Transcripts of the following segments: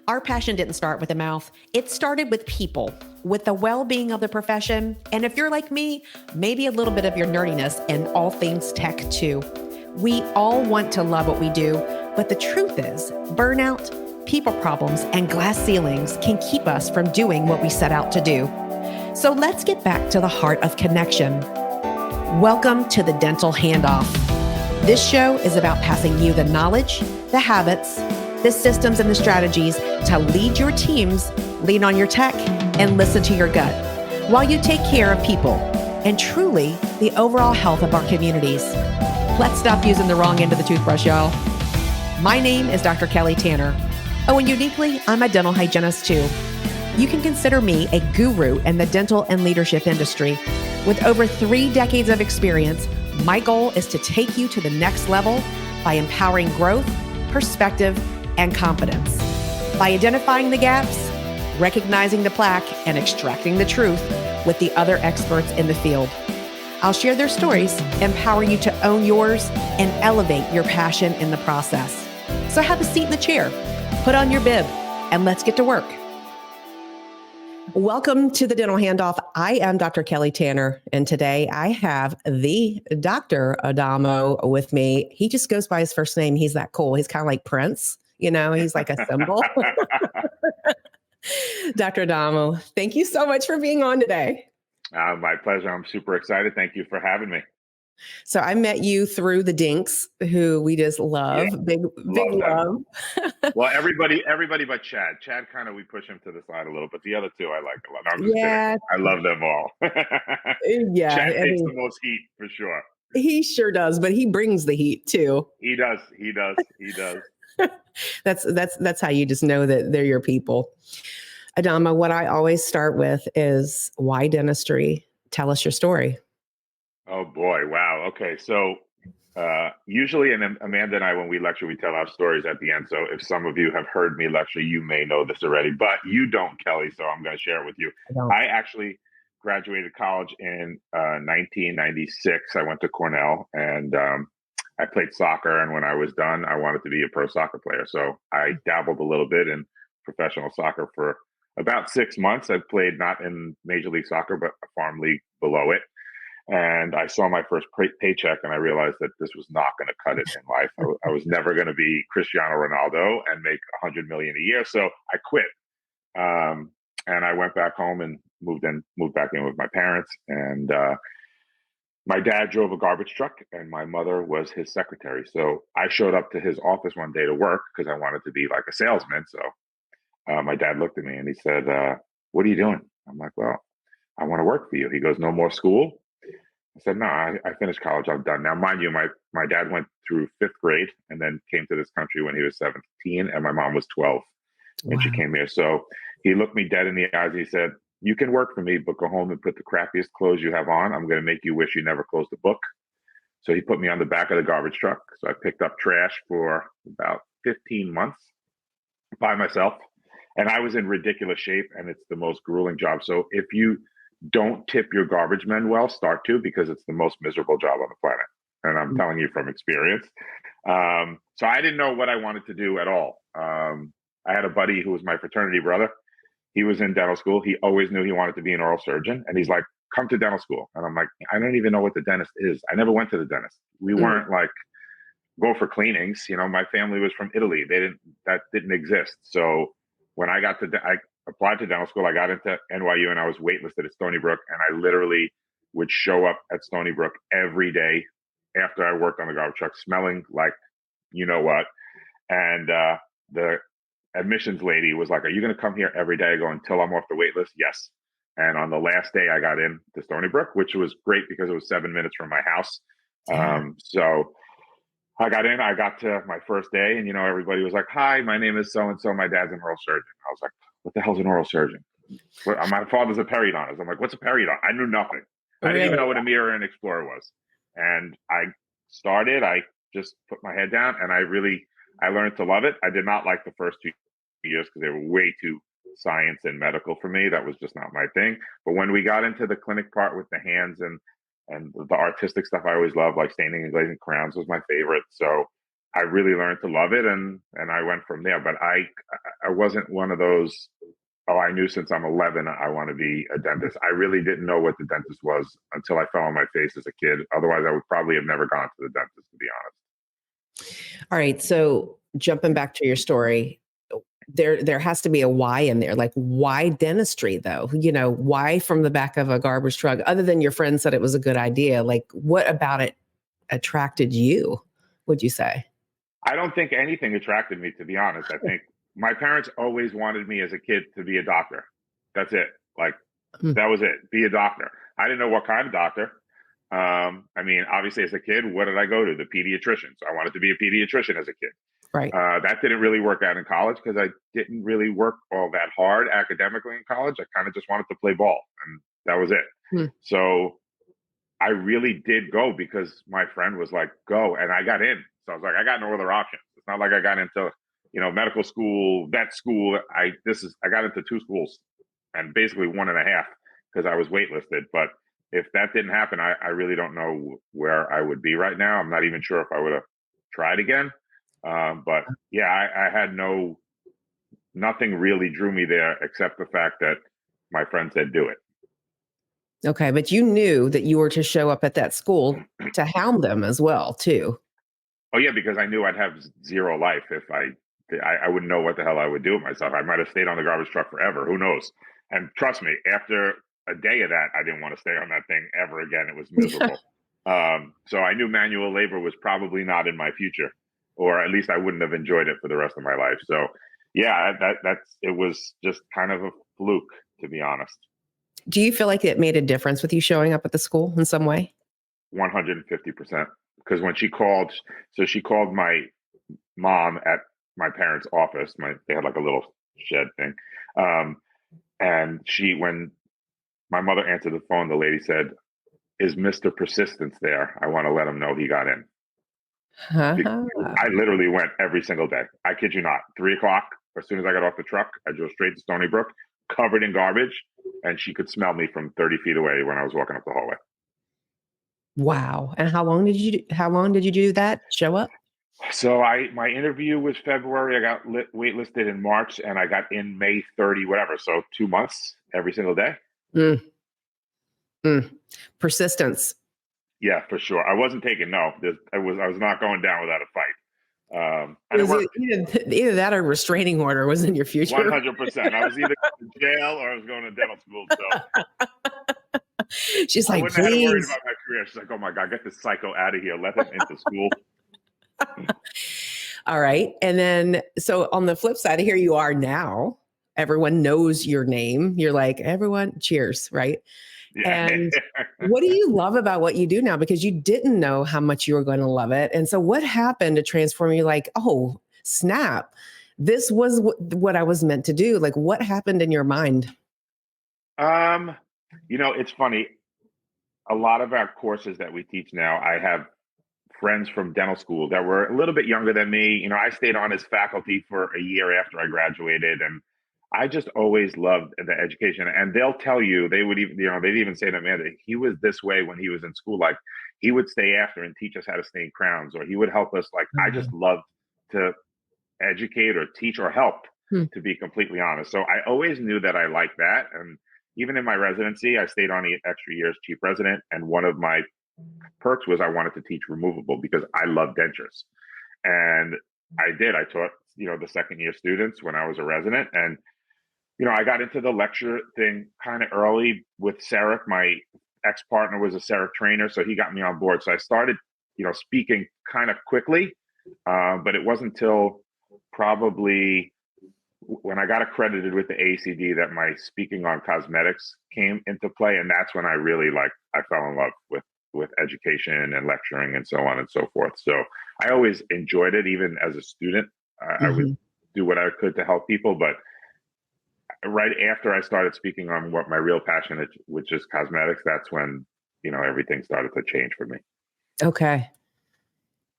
Our passion didn't start with the mouth. It started with people, with the well-being of the profession. And if you're like me, maybe a little bit of your nerdiness and all things tech too. We all want to love what we do, but the truth is, burnout, people problems, and glass ceilings can keep us from doing what we set out to do. So let's get back to the heart of connection. Welcome to the Dental Handoff. This show is about passing you the knowledge, the habits, the systems, and the strategies to lead your teams, lean on your tech, and listen to your gut while you take care of people and truly the overall health of our communities. Let's stop using the wrong end of the toothbrush, y'all. My name is Dr. Kelly Tanner. Oh, and uniquely, I'm a dental hygienist too. You can consider me a guru in the dental and leadership industry. With over 3 decades of experience, my goal is to take you to the next level by empowering growth, perspective, and confidence. By identifying the gaps, recognizing the plaque, and extracting the truth with the other experts in the field. I'll share their stories, empower you to own yours, and elevate your passion in the process. So have a seat in the chair, put on your bib, and let's get to work. Welcome to the Dental Handoff. I am Dr. Kelly Tanner, and today I have the Dr. Adamo with me. He just goes by his first name. He's that cool. He's kind of like Prince, he's like a symbol. Dr. Adamo, thank you so much for being on today. My pleasure. I'm super excited. Thank you for having me. So I met you through the Dinks, who we just love. Yeah, big love. Well, everybody but Chad. Chad we push him to the side a little, but the other two I like a lot. I'm just kidding. I love them all. Yeah, Chad takes the most heat for sure. He sure does, but he brings the heat too. He does. That's how you just know that they're your people. Adamo, what I always start with is why dentistry? Tell us your story. Oh boy. Wow. Okay. So usually, and Amanda and I, when we lecture, we tell our stories at the end. So if some of you have heard me lecture, you may know this already, but you don't, Kelly. So I'm going to share it with you. I actually graduated college in 1996. I went to Cornell and I played soccer. And when I was done, I wanted to be a pro soccer player. So I dabbled a little bit in professional soccer for about 6 months. I played not in Major League Soccer, but a farm league below it. And I saw my first paycheck and I realized that this was not going to cut it in life. I was never going to be Cristiano Ronaldo and make $100 million a year. So I quit. And I went back home and moved back in with my parents. And my dad drove a garbage truck and my mother was his secretary. So I showed up to his office one day to work because I wanted to be like a salesman. So my dad looked at me and he said, what are you doing? I'm like, well, I want to work for you. He goes, no more school? I said, no, I finished college. I'm done. Now, mind you, my dad went through 5th grade and then came to this country when he was 17 and my mom was 12 when she came here. So he looked me dead in the eyes. He said, you can work for me, but go home and put the crappiest clothes you have on. I'm going to make you wish you never closed a book. So he put me on the back of the garbage truck. So I picked up trash for about 15 months by myself. And I was in ridiculous shape and it's the most grueling job. So if you don't tip your garbage men well, start to, because it's the most miserable job on the planet. And I'm telling you from experience. So I didn't know what I wanted to do at all. I had a buddy who was my fraternity brother. He was in dental school. He always knew he wanted to be an oral surgeon. And he's like, come to dental school. And I'm like, I don't even know what the dentist is. I never went to the dentist. We weren't like, go for cleanings. My family was from Italy. That didn't exist. So when I applied to dental school, I got into NYU and I was waitlisted at Stony Brook. And I literally would show up at Stony Brook every day after I worked on the garbage truck, smelling like you know what. And the admissions lady was like, are you going to come here every day? I go, until I'm off the wait list? Yes. And on the last day I got in to Stony Brook, which was great because it was 7 minutes from my house. So I got in, I got to my first day and, everybody was like, hi, my name is so-and-so. My dad's an oral surgeon. I was like, what the hell's an oral surgeon? My father's a periodontist. I'm like, what's a periodont? I knew nothing. I didn't even know what a mirror and explorer was. And I just put my head down and I learned to love it. I did not like the first 2 years because they were way too science and medical for me. That was just not my thing. But when we got into the clinic part with the hands and the artistic stuff I always loved, like staining and glazing crowns was my favorite. So I really learned to love it and I went from there. But I wasn't one of those, oh, I knew since I'm 11 I want to be a dentist. I really didn't know what the dentist was until I fell on my face as a kid. Otherwise, I would probably have never gone to the dentist, to be honest. All right. So jumping back to your story, there has to be a why in there. Like, why dentistry though? Why from the back of a garbage truck? Other than your friend said it was a good idea, like what about it attracted you, would you say? I don't think anything attracted me, to be honest. I think my parents always wanted me as a kid to be a doctor. That's it. Like, that was it. Be a doctor. I didn't know what kind of doctor. I mean, obviously, as a kid, what did I go to? The pediatrician. So I wanted to be a pediatrician as a kid. Right. That didn't really work out in college because I didn't really work all that hard academically in college. I kind of just wanted to play ball, and that was it. So I really did go because my friend was like, go, and I got in. So I was like, I got no other options. It's not like I got into, medical school, vet school. I got into 2 schools and basically 1.5 because I was waitlisted. But if that didn't happen, I really don't know where I would be right now. I'm not even sure if I would have tried again. But yeah, I had nothing really drew me there except the fact that my friend said, do it. Okay. But you knew that you were to show up at that school to hound them as well, too. Oh yeah, because I knew I'd have zero life if I wouldn't know what the hell I would do with myself. I might have stayed on the garbage truck forever. Who knows? And trust me, after a day of that, I didn't want to stay on that thing ever again. It was miserable. So I knew manual labor was probably not in my future, or at least I wouldn't have enjoyed it for the rest of my life. So yeah, it was just kind of a fluke, to be honest. Do you feel like it made a difference with you showing up at the school in some way? 150%. Because when she called my mom at my parents' office. They had like a little shed thing. And when my mother answered the phone, the lady said, "Is Mr. Persistence there? I want to let him know he got in." I literally went every single day. I kid you not. 3:00, as soon as I got off the truck, I drove straight to Stony Brook, covered in garbage, and she could smell me from 30 feet away when I was walking up the hallway. Wow. And how long did you do that? Show up? So my interview was February. I got waitlisted in March, and I got in May 30, whatever. So 2 months every single day. Persistence. Yeah, for sure. I wasn't taking no. I was not going down without a fight. And it worked. Either that or restraining order was in your future. 100%. I was either going to jail or I was going to dental school. So she's like, I wouldn't have had to worry about my career. She's like, oh my God, get this psycho out of here. Let him into school. All right. And then, so on the flip side, here you are now. Everyone knows your name. You're like, everyone, cheers, right? Yeah. And what do you love about what you do now? Because you didn't know how much you were going to love it. And so what happened to transform you? Like, oh, snap. This was what I was meant to do. Like, what happened in your mind? It's funny. A lot of our courses that we teach now, I have friends from dental school that were a little bit younger than me. I stayed on as faculty for a year after I graduated, and I just always loved the education. And they'll tell you, they would even, they'd even say to me that he was this way when he was in school. Like, he would stay after and teach us how to stain crowns, or he would help us. Like, I just loved to educate or teach or help, to be completely honest. So I always knew that I liked that. And even in my residency, I stayed on the extra years chief resident. And one of my perks was I wanted to teach removable because I love dentures. And I did. I taught, the second year students when I was a resident. And, I got into the lecture thing kind of early with Sarek. My ex-partner was a Sarek trainer, so he got me on board. So I started, speaking kind of quickly, but it wasn't until probably when I got accredited with the AACD that my speaking on cosmetics came into play. And that's when I really I fell in love with education and lecturing and so on and so forth. So I always enjoyed it. Even as a student, I would do what I could to help people. But right after I started speaking on what my real passion is, which is cosmetics, that's when, everything started to change for me. Okay.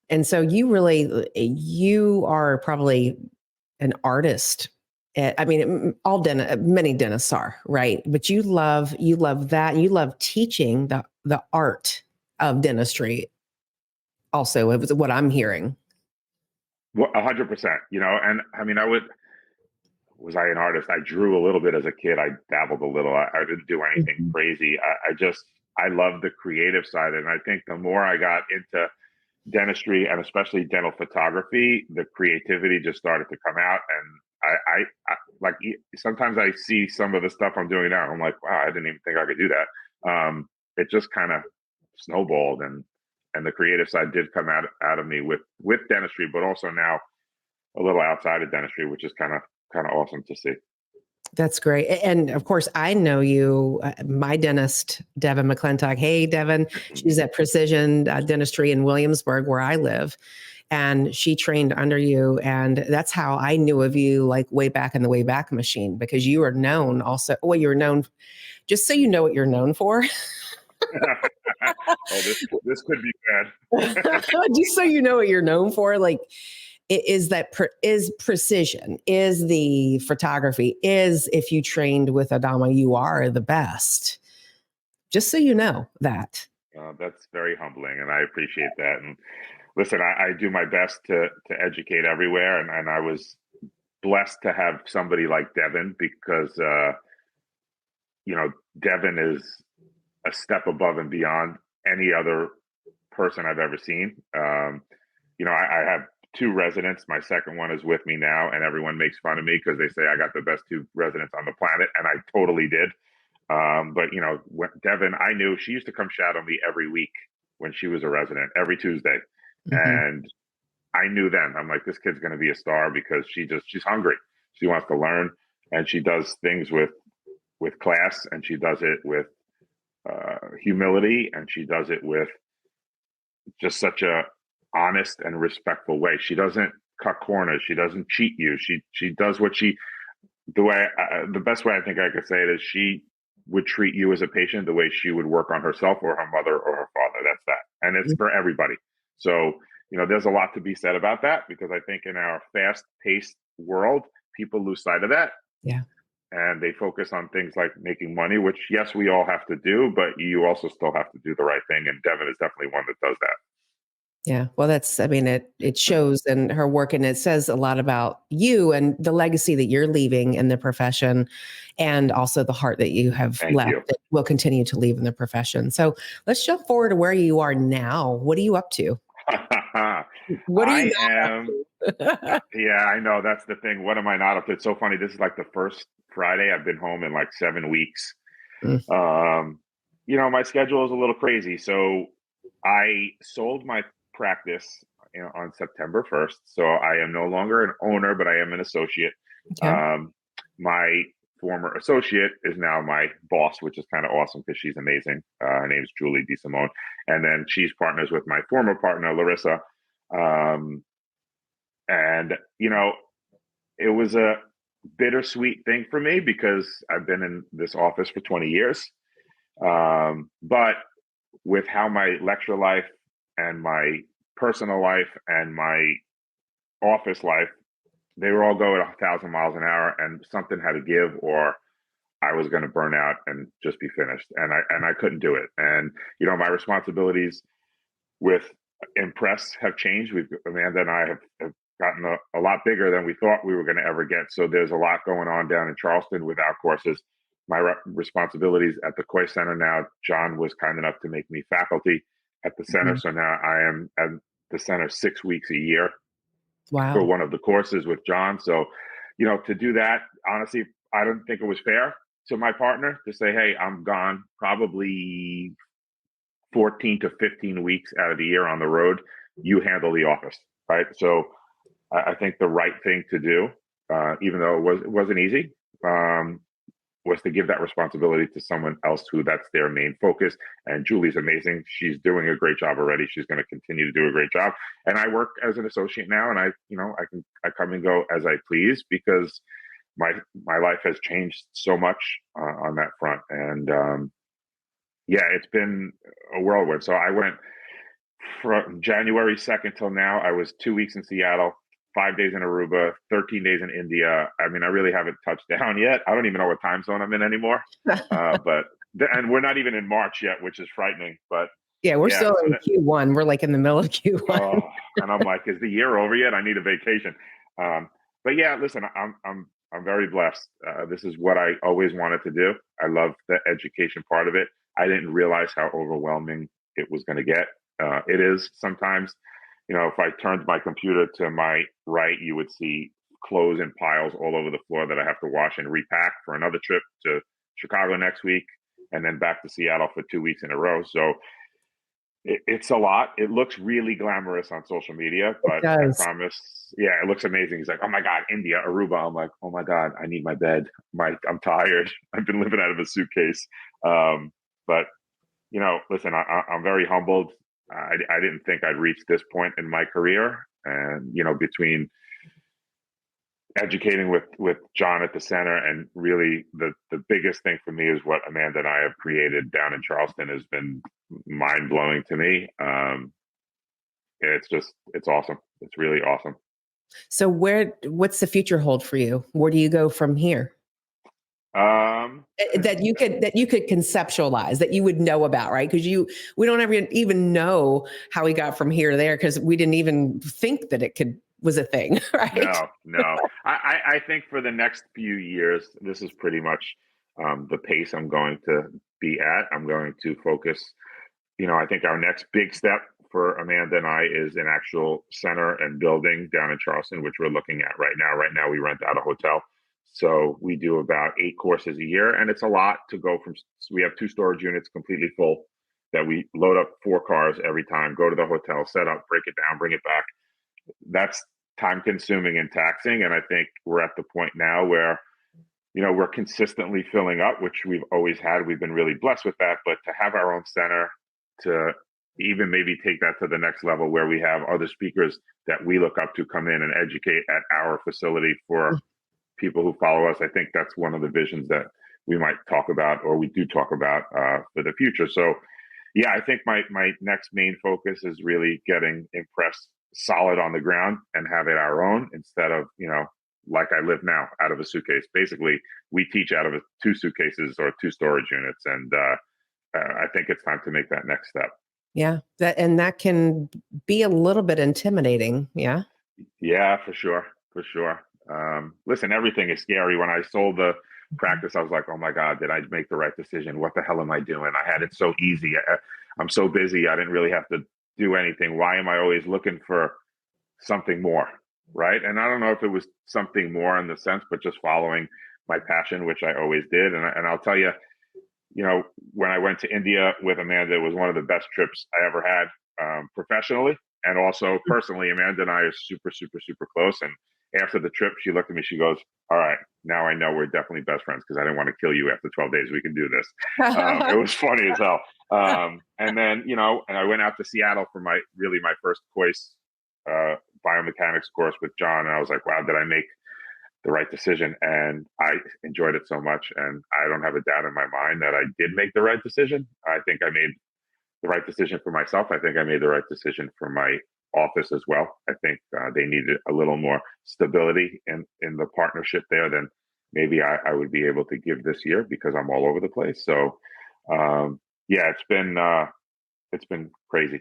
And so you are probably an artist. I mean, many dentists are, right? But you love that. You love teaching the art of dentistry. Also, it was what I'm hearing. 100%, and I mean, was I an artist? I drew a little bit as a kid. I dabbled a little. I didn't do anything Mhm. crazy. I love the creative side. And I think the more I got into dentistry and especially dental photography, the creativity just started to come out. And I like, sometimes I see some of the stuff I'm doing now. I'm like, wow, I didn't even think I could do that. It just kind of snowballed, and the creative side did come out of me with dentistry, but also now a little outside of dentistry, which is kind of awesome to see. That's great. And of course, I know you, my dentist, Devin McClintock. Hey, Devin, she's at Precision Dentistry in Williamsburg, where I live. And she trained under you. And that's how I knew of you, like way back in the Wayback Machine, because you are known also. Well, you're known, just so you know what you're known for. Oh, this could be bad. Just so you know what you're known for. Like, is that is precision, is the photography, is if you trained with Adamo, you are the best. Just so you know that. That's very humbling, and I appreciate that. And listen, I do my best to educate everywhere, and I was blessed to have somebody like Devin, because Devin is a step above and beyond any other person I've ever seen. I have two residents. My second one is with me now, and everyone makes fun of me because they say I got the best two residents on the planet, and I totally did. But Devin, I knew she used to come shadow me every week when she was a resident, every Tuesday. Mm-hmm. And I knew then, I'm like, this kid's going to be a star, because she's hungry. She wants to learn, and she does things with class, and she does it with humility, and she does it with just such a honest and respectful way. She doesn't cut corners. She doesn't cheat you. She does what the best way I think I could say it is, she would treat you as a patient the way she would work on herself or her mother or her father. That's that. And it's for everybody. So, there's a lot to be said about that, because I think in our fast paced world, people lose sight of that. Yeah. And they focus on things like making money, which, yes, we all have to do, but you also still have to do the right thing. And Devin is definitely one that does that. Yeah. Well, it shows in her work, and it says a lot about you and the legacy that you're leaving in the profession, and also the heart that you have Thank left you. that will continue to leave in the profession. So let's jump forward to where you are now. What are you up to? What are you I am. Yeah, I know. That's the thing. What am I not up to? It's so funny. This is like the first Friday I've been home in like 7 weeks. Mm. My schedule is a little crazy. So I sold my practice on September 1st. So I am no longer an owner, but I am an associate. Okay. My former associate is now my boss, which is kind of awesome because she's amazing. Her name's Julie DeSimone. And then she's partners with my former partner, Larissa. And it was a bittersweet thing for me, because I've been in this office for 20 years. But with how my lecture life and my personal life and my office life, they were all going 1,000 miles an hour, and something had to give, or I was going to burn out and just be finished. And I couldn't do it. And, my responsibilities with Impress have changed. Amanda and I have gotten a lot bigger than we thought we were going to ever get. So there's a lot going on down in Charleston with our courses. My responsibilities at the Coy Center now, John was kind enough to make me faculty at the center. Mm-hmm. So now I am at the center 6 weeks a year. Wow. For one of the courses with John. So, to do that, honestly, I don't think it was fair to my partner to say, hey, I'm gone probably 14 to 15 weeks out of the year on the road. You handle the office, right? So I think the right thing to do, even though it wasn't easy, was to give that responsibility to someone else who that's their main focus. And Julie's amazing. She's doing a great job already. She's going to continue to do a great job. And I work as an associate now, and I come and go as I please, because my life has changed so much on that front. And it's been a whirlwind. So I went from January 2nd till now. I was 2 weeks in Seattle, 5 days in Aruba, 13 days in India. I mean, I really haven't touched down yet. I don't even know what time zone I'm in anymore. And we're not even in March yet, which is frightening. But yeah, we're still in Q1. We're like in the middle of Q1. And I'm like, is the year over yet? I need a vacation. But yeah, listen, I'm I'm very blessed. This is what I always wanted to do. I love the education part of it. I didn't realize how overwhelming it was going to get. It is sometimes, if I turned my computer to my right, you would see clothes in piles all over the floor that I have to wash and repack for another trip to Chicago next week, and then back to Seattle for 2 weeks in a row. So it's a lot. It looks really glamorous on social media, but I promise, it looks amazing. He's like, oh my God, India, Aruba. I'm like, oh my God, I need my bed. I'm tired. I've been living out of a suitcase. But listen, I'm very humbled. I didn't think I'd reach this point in my career. And, between educating with John at the center, and really the biggest thing for me is what Amanda and I have created down in Charleston has been mind blowing to me. It's awesome. It's really awesome. So what's the future hold for you? Where do you go from here? That you could conceptualize, that you would know about, right? Because we don't ever even know how we got from here to there, because we didn't even think that it was a thing, right? No. I think for the next few years, this is pretty much the pace I'm going to be at. I'm going to focus. I think our next big step for Amanda and I is an actual center and building down in Charleston, which we're looking at right now. Right now, we rent out a hotel. So we do about 8 courses a year, and it's a lot to go from. So we have 2 storage units completely full that we load up 4 cars every time, go to the hotel, set up, break it down, bring it back. That's time consuming and taxing. And I think we're at the point now where, we're consistently filling up, which we've always had. We've been really blessed with that. But to have our own center, to even maybe take that to the next level where we have other speakers that we look up to come in and educate at our facility for people who follow us, I think that's one of the visions that we might talk about, or we do talk about for the future. So, I think my next main focus is really getting Impress solid on the ground and have it our own, instead of, like I live now, out of a suitcase. Basically, we teach out of 2 suitcases or 2 storage units. And I think it's time to make that next step. Yeah. That can be a little bit intimidating. Yeah. Yeah, for sure. For sure. Listen, everything is scary. When I sold the practice, I was like, oh my God, did I make the right decision? What the hell am I doing? I had it so easy. I'm so busy. I didn't really have to do anything. Why am I always looking for something more? Right. And I don't know if it was something more in the sense, but just following my passion, which I always did. And I'll tell you, when I went to India with Amanda, it was one of the best trips I ever had, professionally and also personally. Amanda and I are super, super, super close. And after the trip, she looked at me, she goes, all right, now I know we're definitely best friends, because I didn't want to kill you after 12 days. We can do this. It was funny as hell. And then, and I went out to Seattle for my first COIS biomechanics course with John. And I was like, wow, did I make the right decision? And I enjoyed it so much. And I don't have a doubt in my mind that I did make the right decision. I think I made the right decision for myself. I think I made the right decision for my office as well. I think they needed a little more stability in the partnership there than maybe I would be able to give this year, because I'm all over the place. So it's been crazy.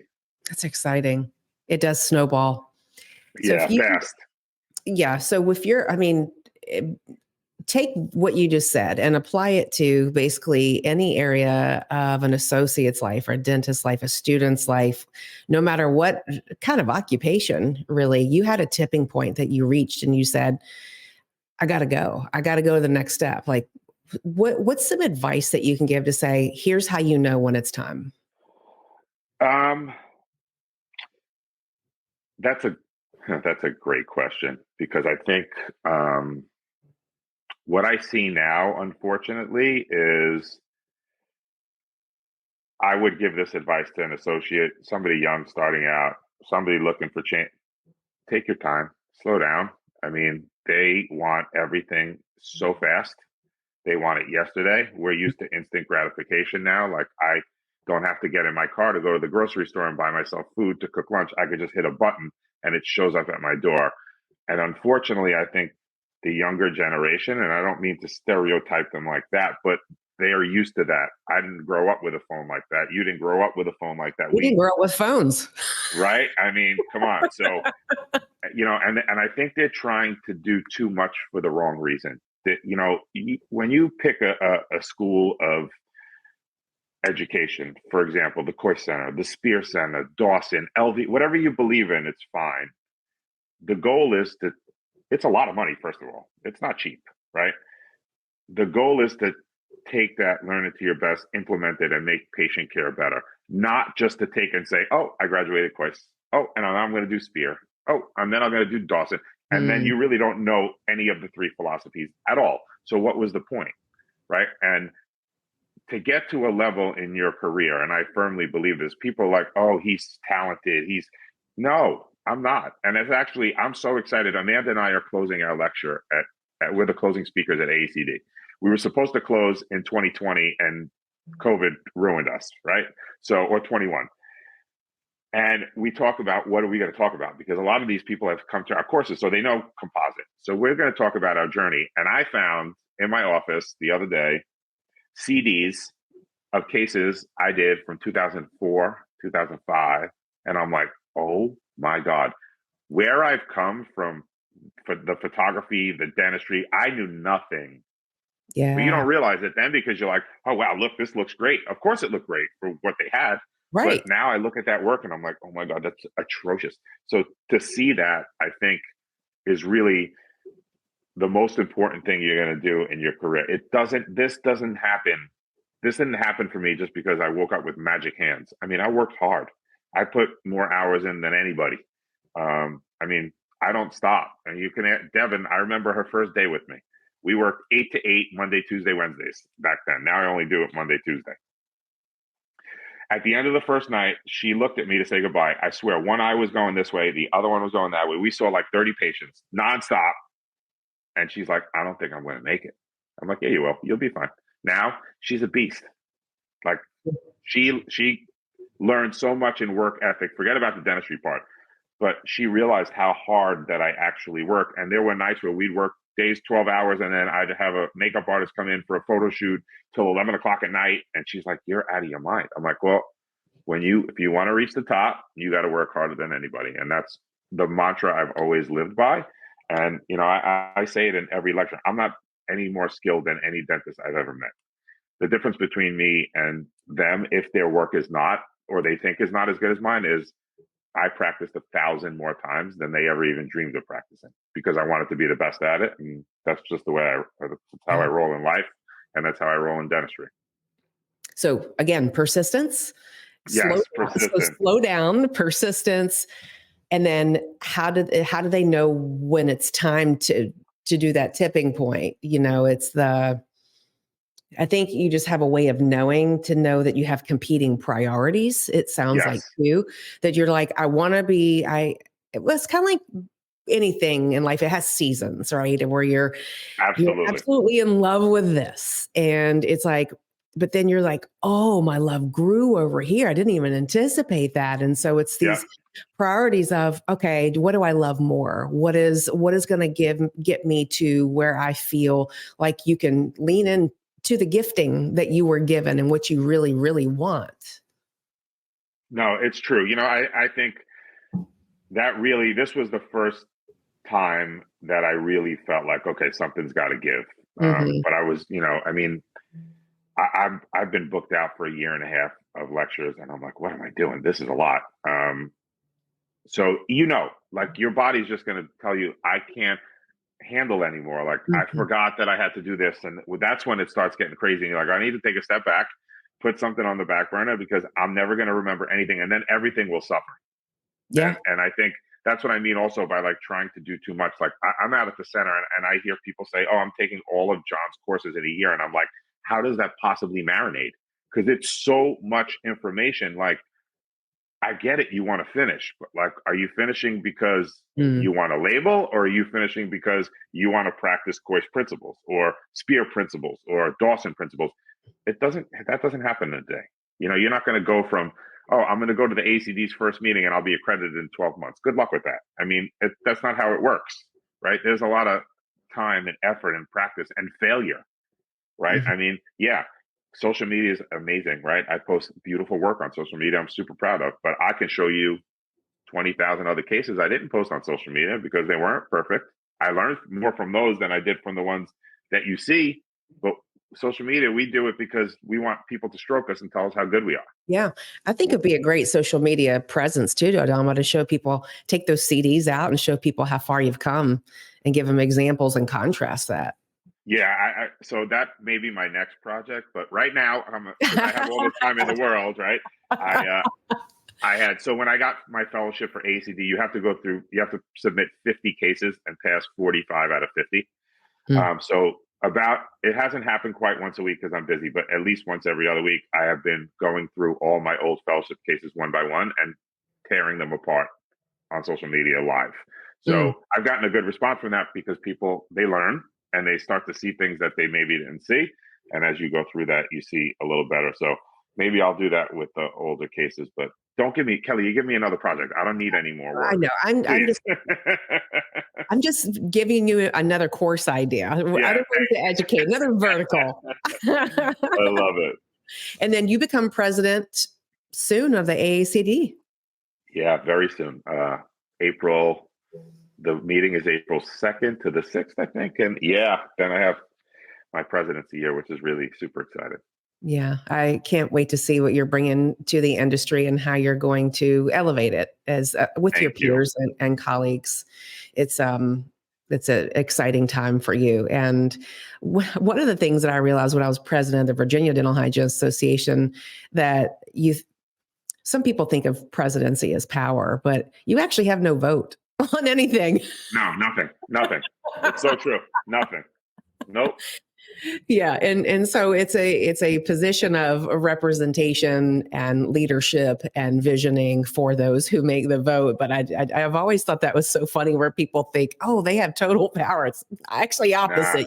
That's exciting. It does snowball. So fast. So take what you just said and apply it to basically any area of an associate's life or a dentist's life, a student's life, no matter what kind of occupation. Really, you had a tipping point that you reached and you said, I got to go to the next step. Like, what's some advice that you can give to say, here's how you know when it's time? That's a great question, because I think what I see now, unfortunately, is I would give this advice to an associate, somebody young starting out, somebody looking for change. Take your time, slow down. I mean, they want everything so fast. They want it yesterday. We're used to instant gratification now. Like, I don't have to get in my car to go to the grocery store and buy myself food to cook lunch. I could just hit a button and it shows up at my door. And unfortunately, I think the younger generation, and I don't mean to stereotype them like that, but they are used to that. I didn't grow up with a phone like that. You didn't grow up with a phone like that. We didn't grow up with phones. Right? I mean, come on. So and I think they're trying to do too much for the wrong reason. That, when you pick a school of education, for example, the Coy Center, the Spear Center, Dawson, LV, whatever you believe in, it's fine. The goal is it's a lot of money, first of all. It's not cheap, right? The goal is to take that, learn it to your best, implement it, and make patient care better. Not just to take and say, oh, I graduated Coy. Oh, and now I'm going to do Spear. Oh, and then I'm going to do Dawson. And then you really don't know any of the three philosophies at all. So what was the point, right? And to get to a level in your career, and I firmly believe this, people are like, oh, he's talented. No, I'm not. And it's actually, I'm so excited. Amanda and I are closing our lecture we're the closing speakers at AACD. We were supposed to close in 2020 and COVID ruined us, right? Or 21. And we talk about, what are we going to talk about? Because a lot of these people have come to our courses, so they know composite. So we're going to talk about our journey. And I found in my office the other day, CDs of cases I did from 2004, 2005. And I'm like, oh my God, where I've come from for the photography, the dentistry, I knew nothing. Yeah. But you don't realize it then because you're like, oh, wow, look, this looks great. Of course it looked great for what they had. Right. But now I look at that work and I'm like, oh my God, that's atrocious. So to see that, I think, is really the most important thing you're going to do in your career. This didn't happen for me just because I woke up with magic hands. I mean, I worked hard. I put more hours in than anybody. I don't stop. And Devin, I remember her first day with me. We worked 8 to 8, Monday, Tuesday, Wednesdays back then. Now I only do it Monday, Tuesday. At the end of the first night, she looked at me to say goodbye. I swear, one eye was going this way, the other one was going that way. We saw like 30 patients nonstop. And she's like, I don't think I'm going to make it. I'm like, yeah, you will. You'll be fine. Now she's a beast. Like she learned so much in work ethic. Forget about the dentistry part. But she realized how hard that I actually work. And there were nights where we'd work days, 12 hours, and then I'd have a makeup artist come in for a photo shoot till 11 o'clock at night. And she's like, you're out of your mind. I'm like, well, if you want to reach the top, you got to work harder than anybody. And that's the mantra I've always lived by. And, I say it in every lecture. I'm not any more skilled than any dentist I've ever met. The difference between me and them, if their work is not, or they think is not as good as mine, is I practiced 1,000 more times than they ever even dreamed of practicing because I wanted to be the best at it. And that's just that's how I roll in life. And that's how I roll in dentistry. So again, persistence. Yes, persistence. So slow down, persistence. And then how do they know when it's time to do that tipping point? I think you just have a way of knowing that you have competing priorities. It sounds like too, that you're like, I want to be, it was kind of like anything in life. It has seasons, right? And where you're absolutely in love with this. And it's like, but then you're like, oh, my love grew over here. I didn't even anticipate that. And so it's these priorities of, okay, what do I love more? What is going to get me to where I feel like you can lean in to the gifting that you were given and what you really, really want. No, it's true. I think that this was the first time that I really felt like, okay, something's got to give. But I was, I've been booked out for 1.5 years of lectures and I'm like, what am I doing? This is a lot. So, like your body's just going to tell you, I can't handle anymore. Like I forgot that I had to do this. And that's when it starts getting crazy. And you're like, I need to take a step back, put something on the back burner because I'm never going to remember anything. And then everything will suffer. Yeah. And I think that's what I mean also by like trying to do too much. Like I'm out at the center and I hear people say, oh, I'm taking all of John's courses in a year. And I'm like, how does that possibly marinate? Because it's so much information. Like, I get it. You want to finish, but like, are you finishing because you want a label or are you finishing because you want to practice Coy's principles or Spear principles or Dawson principles? That doesn't happen in a day. You're not going to go from, oh, I'm going to go to the AACD's first meeting and I'll be accredited in 12 months. Good luck with that. I mean, that's not how it works, right? There's a lot of time and effort and practice and failure, right? I mean, social media is amazing, right? I post beautiful work on social media I'm super proud of, but I can show you 20,000 other cases I didn't post on social media because they weren't perfect. I learned more from those than I did from the ones that you see. But social media, we do it because we want people to stroke us and tell us how good we are. Yeah. I think it'd be a great social media presence too, Adamo, to show people, take those CDs out and show people how far you've come and give them examples and contrast that. Yeah, so that may be my next project, but right now, because I have all the time in the world, right? I had, so when I got my fellowship for AACD, you have to submit 50 cases and pass 45 out of 50. So it hasn't happened quite once a week because I'm busy, but at least once every other week, I have been going through all my old fellowship cases one by one and tearing them apart on social media live. So I've gotten a good response from that because people, they learn and they start to see things that they maybe didn't see. And as you go through that, you see a little better. So maybe I'll do that with the older cases, but don't give me, Kelly, you give me another project. I don't need any more work. I know. I'm just giving you another course idea. I don't want to educate, another vertical. I love it. And then you become president soon of the AACD. Yeah, very soon. The meeting is April 2nd to the 6th, I think. And then I have my presidency year, which is really super exciting. Yeah, I can't wait to see what you're bringing to the industry and how you're going to elevate it as with your peers and colleagues. It's an exciting time for you. And one of the things that I realized when I was president of the Virginia Dental Hygienists Association, that some people think of presidency as power, but you actually have no vote on anything. No, nothing. It's so true. Nothing. Nope. Yeah. And so it's a position of representation and leadership and visioning for those who make the vote. But I've always thought that was so funny where people think, oh, they have total power. It's actually opposite.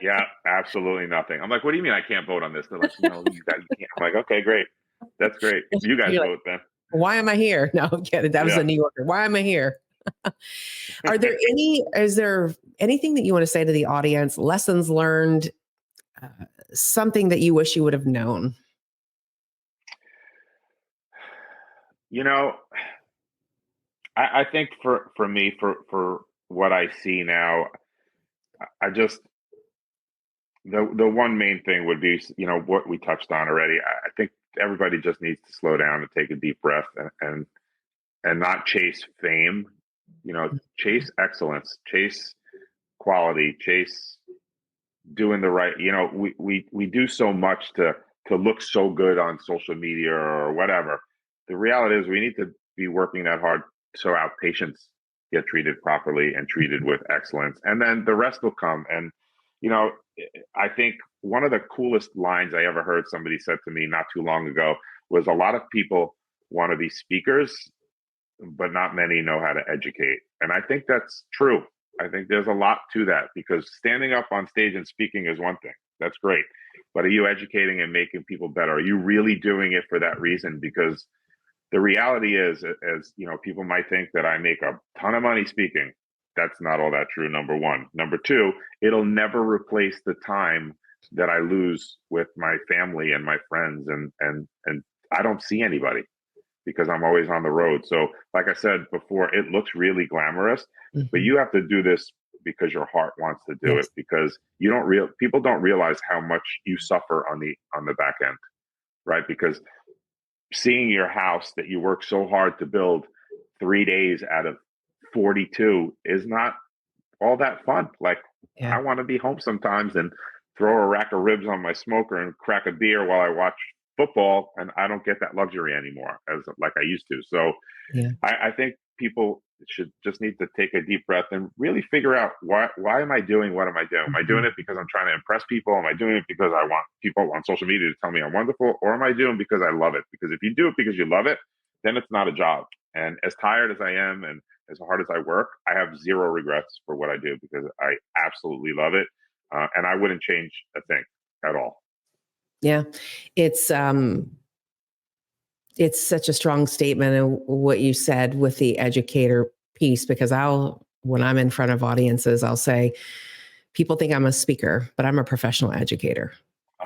Yeah, absolutely nothing. I'm like, what do you mean I can't vote on this? They're like, no, you can't. I'm like, okay, great. That's great. You guys vote then. Why am I here? No, get it. That was a New Yorker. Why am I here? Is there anything that you want to say to the audience? Lessons learned, something that you wish you would have known? I think for me, for what I see now, I just, the one main thing would be, what we touched on already. I think everybody just needs to slow down and take a deep breath and not chase fame. Chase excellence, chase quality, chase doing the right. We do so much to look so good on social media or whatever. The reality is we need to be working that hard so our patients get treated properly and treated with excellence, and then the rest will come. And I think one of the coolest lines I ever heard somebody said to me not too long ago was, a lot of people want to be speakers, but not many know how to educate. And I think that's true. I think there's a lot to that, because standing up on stage and speaking is one thing. That's great. But are you educating and making people better? Are you really doing it for that reason? Because the reality is, as people might think that I make a ton of money speaking. That's not all that true, number one. Number two, it'll never replace the time that I lose with my family and my friends. And I don't see anybody, because I'm always on the road. So like I said before, it looks really glamorous, but you have to do this because your heart wants to do it, because people don't realize how much you suffer on the back end, right? Because seeing your house that you work so hard to build 3 days out of 42 is not all that fun. Like, I want to be home sometimes and throw a rack of ribs on my smoker and crack a beer while I watch football, and I don't get that luxury anymore like I used to. So I think people should just need to take a deep breath and really figure out why am I doing what am I doing? Am I doing it because I'm trying to impress people? Am I doing it because I want people on social media to tell me I'm wonderful? Or am I doing it because I love it? Because if you do it because you love it, then it's not a job. And as tired as I am and as hard as I work, I have zero regrets for what I do, because I absolutely love it. And I wouldn't change a thing at all. Yeah, it's such a strong statement in what you said with the educator piece, because when I'm in front of audiences, I'll say, people think I'm a speaker, but I'm a professional educator.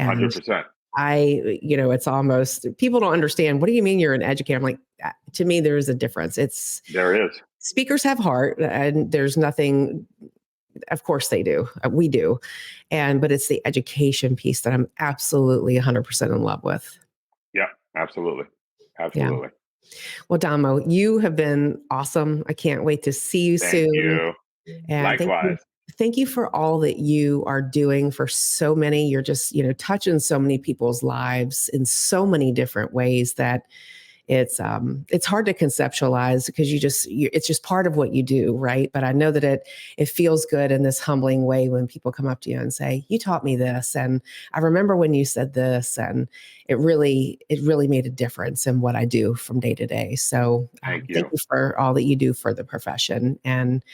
100%. it's almost, people don't understand. What do you mean you're an educator? I'm like, to me, there is a difference. There is. Speakers have heart, and there's nothing, of course they do. We do. But it's the education piece that I'm absolutely 100% in love with. Yeah, absolutely. Absolutely. Yeah. Well, Adamo, you have been awesome. I can't wait to see you soon. Thank you. And likewise. Thank you for all that you are doing for so many. You're just, touching so many people's lives in so many different ways that it's hard to conceptualize, because it's just part of what you do, right? But I know that it feels good in this humbling way when people come up to you and say, "You taught me this, and I remember when you said this," and it really made a difference in what I do from day to day. So thank you for all that you do for the profession. And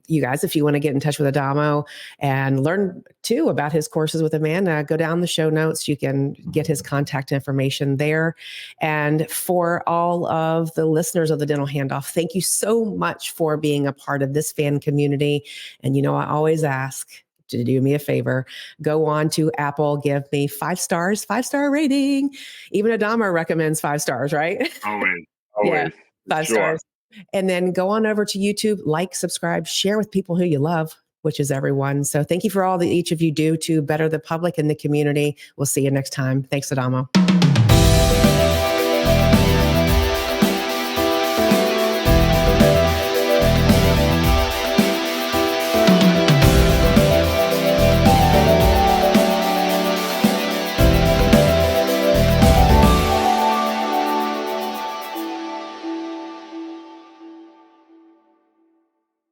you guys, if you want to get in touch with Adamo and learn too about his courses with Amanda, go down the show notes. You can get his contact information there. And for all of the listeners of the Dental Handoff, thank you so much for being a part of this fan community. And I always ask to do me a favor, go on to Apple, give me 5 stars, 5-star rating. Even Adamo recommends 5 stars, right? Always. Yeah, 5 stars. And then go on over to YouTube, like, subscribe, share with people who you love, which is everyone. So thank you for all that each of you do to better the public and the community. We'll see you next time. Thanks, Adamo.